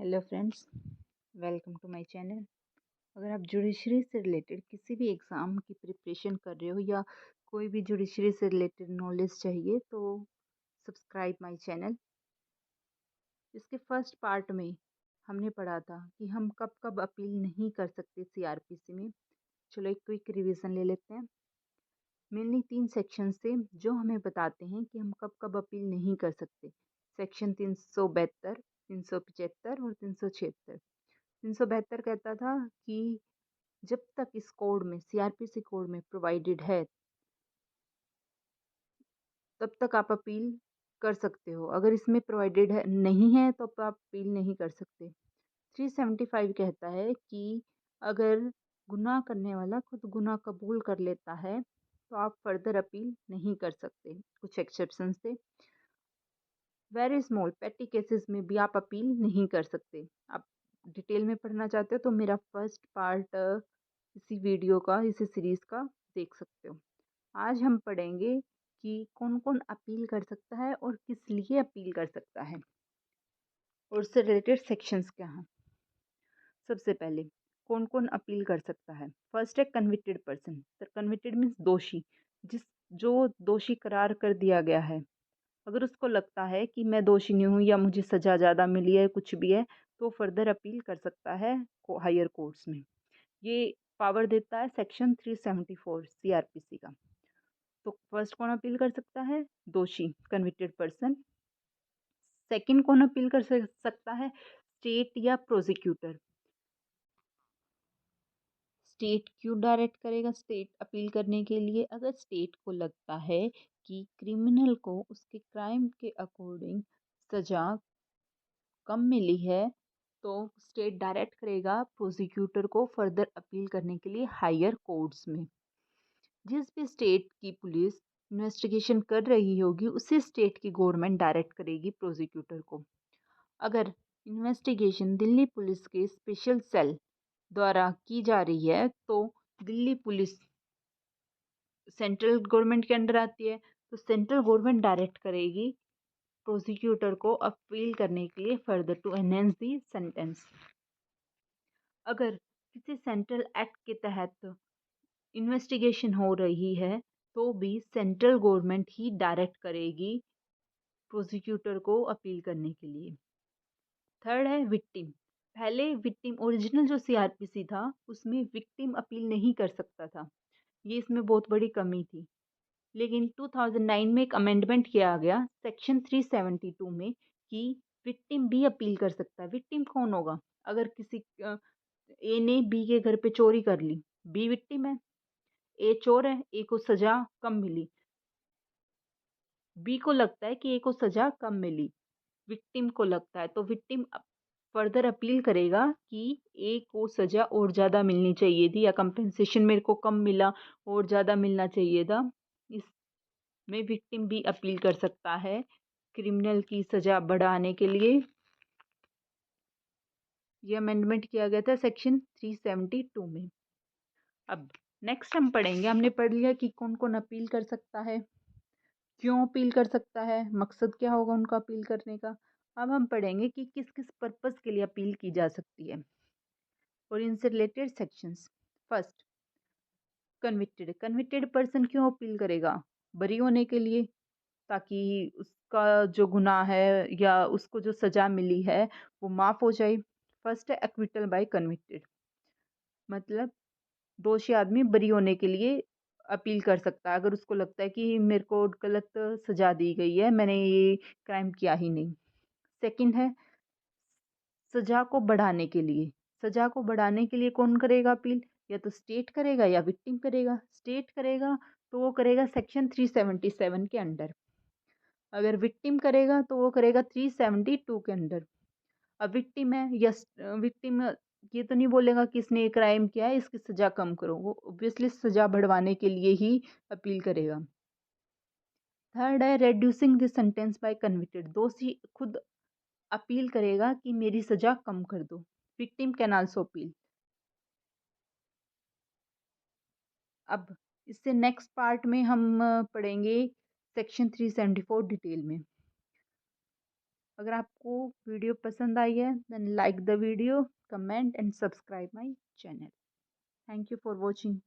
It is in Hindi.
Hello friends, welcome to my channel. अगर आप जुडिशरी से रिलेटेड किसी भी एग्ज़ाम की प्रिपरेशन कर रहे हो या कोई भी जुडिशरी से रिलेटेड नॉलेज चाहिए तो सब्सक्राइब माय चैनल। इसके फर्स्ट पार्ट में हमने पढ़ा था कि हम कब कब अपील नहीं कर सकते सीआरपीसी में। चलो एक क्विक रिवीजन ले लेते हैं। मेनली 3 सेक्शन से जो हमें बताते हैं कि हम कब कब अपील नहीं कर सकते। सेक्शन 372, 375 और 376। 372 कहता था कि जब तक इस कोड में सीआरपीसी कोड में प्रोवाइडेड है तब तक आप अपील कर सकते हो। अगर इसमें प्रोवाइडेड है नहीं है तो आप अपील नहीं कर सकते। 375 कहता है कि अगर गुनाह करने वाला खुद गुनाह कबूल कर लेता है तो आप फर्दर अपील नहीं कर सकते, कुछ एक्सेप्शन से। वेरी स्मॉल पेटी केसेस में भी आप अपील नहीं कर सकते। आप डिटेल में पढ़ना चाहते हो तो मेरा फर्स्ट पार्ट इसी वीडियो का, इसी सीरीज़ का देख सकते हो। आज हम पढ़ेंगे कि कौन कौन अपील कर सकता है और किस लिए अपील कर सकता है और उससे रिलेटेड सेक्शंस क्या हैं। सबसे पहले कौन कौन अपील कर सकता है। फर्स्ट है कन्विक्टेड पर्सन। कन्विक्टेड मीन्स दोषी, जिस जो दोषी करार कर दिया गया है। अगर उसको लगता है कि मैं दोषी नहीं हूँ या मुझे सज़ा ज़्यादा मिली है, कुछ भी है, तो फर्दर अपील कर सकता है हायर कोर्ट्स में। ये पावर देता है सेक्शन 374 सीआरपीसी का। तो फर्स्ट कौन अपील कर सकता है? दोषी, कन्विक्टेड पर्सन। सेकंड कौन अपील कर सकता है? स्टेट या प्रोसिक्यूटर। स्टेट क्यों डायरेक्ट करेगा स्टेट अपील करने के लिए? अगर स्टेट को लगता है कि क्रिमिनल को उसके क्राइम के अकॉर्डिंग सज़ा कम मिली है तो स्टेट डायरेक्ट करेगा प्रोसिक्यूटर को फर्दर अपील करने के लिए हायर कोर्ट्स में। जिस भी स्टेट की पुलिस इन्वेस्टिगेशन कर रही होगी उसी स्टेट की गवर्नमेंट डायरेक्ट करेगी प्रोसिक्यूटर को। अगर इन्वेस्टिगेशन दिल्ली पुलिस के स्पेशल सेल द्वारा की जा रही है तो दिल्ली पुलिस सेंट्रल गवर्नमेंट के अंडर आती है, तो सेंट्रल गवर्नमेंट डायरेक्ट करेगी प्रोसिक्यूटर को अपील करने के लिए further to enhance the sentence. अगर किसी सेंट्रल एक्ट के तहत इन्वेस्टिगेशन हो रही है तो भी सेंट्रल गवर्नमेंट ही डायरेक्ट करेगी प्रोसिक्यूटर को अपील करने के लिए। थर्ड है विक्टिम। पहले विक्टिम ओरिजिनल जो सीआरपीसी था उसमें विक्टिम अपील नहीं कर सकता था, ये इसमें बहुत बड़ी कमी थी। लेकिन 2009 में एक अमेंडमेंट किया गया सेक्शन 372 में कि विक्टिम भी अपील कर सकता है। विक्टिम कौन होगा? अगर किसी ए ने बी के घर पे चोरी कर ली, बी विक्टिम है, ए चोर है, ए को सजा कम मिली, बी को लगता है कि ए को सजा कम मिली, विक्टिम को लगता है, तो विक्टिम फर्दर अपील करेगा कि ए को सजा और ज़्यादा मिलनी चाहिए थी या कंपेंसेशन मेरे को कम मिला और ज़्यादा मिलना चाहिए था। इसमें विक्टिम भी अपील कर सकता है क्रिमिनल की सजा बढ़ाने के लिए। ये अमेंडमेंट किया गया था सेक्शन 372 में। अब नेक्स्ट हम पढ़ेंगे, हमने पढ़ लिया कि कौन कौन अपील कर सकता है, क्यों अपील कर सकता है, मकसद क्या होगा उनका अपील करने का। अब हम पढ़ेंगे कि किस किस पर्पस के लिए अपील की जा सकती है और इनसे related sections. First, convicted. Convicted person क्यों अपील करेगा? बरी होने के लिए, ताकि उसका जो गुनाह है या उसको जो सज़ा मिली है वो माफ़ हो जाए। फर्स्ट है एक्विटल बाय कन्विक्टेड, मतलब दोषी आदमी बरी होने के लिए अपील कर सकता है अगर उसको लगता है कि मेरे को गलत सज़ा दी गई है, मैंने ये क्राइम किया ही नहीं। सेकंड है सज़ा को बढ़ाने के लिए। सज़ा को बढ़ाने के लिए कौन करेगा अपील? या तो स्टेट करेगा या विक्टिम करेगा। स्टेट करेगा तो वो करेगा सेक्शन 377 के अंडर। अगर विक्टिम करेगा तो वो करेगा 372 के अंडर। अब विक्टिम है, यस, विक्टिम ये तो नहीं बोलेगा कि इसने क्राइम किया है इसकी सज़ा कम करो, वो ऑब्वियसली सज़ा बढ़वाने के लिए ही अपील करेगा। थर्ड है reducing the sentence by convicted. दोषी खुद अपील करेगा कि मेरी सज़ा कम कर दो। Victim can also appeal. अब इससे नेक्स्ट पार्ट में हम पढ़ेंगे सेक्शन 374 डिटेल में। अगर आपको वीडियो पसंद आई है then like the video, comment and subscribe my channel. Thank you for watching.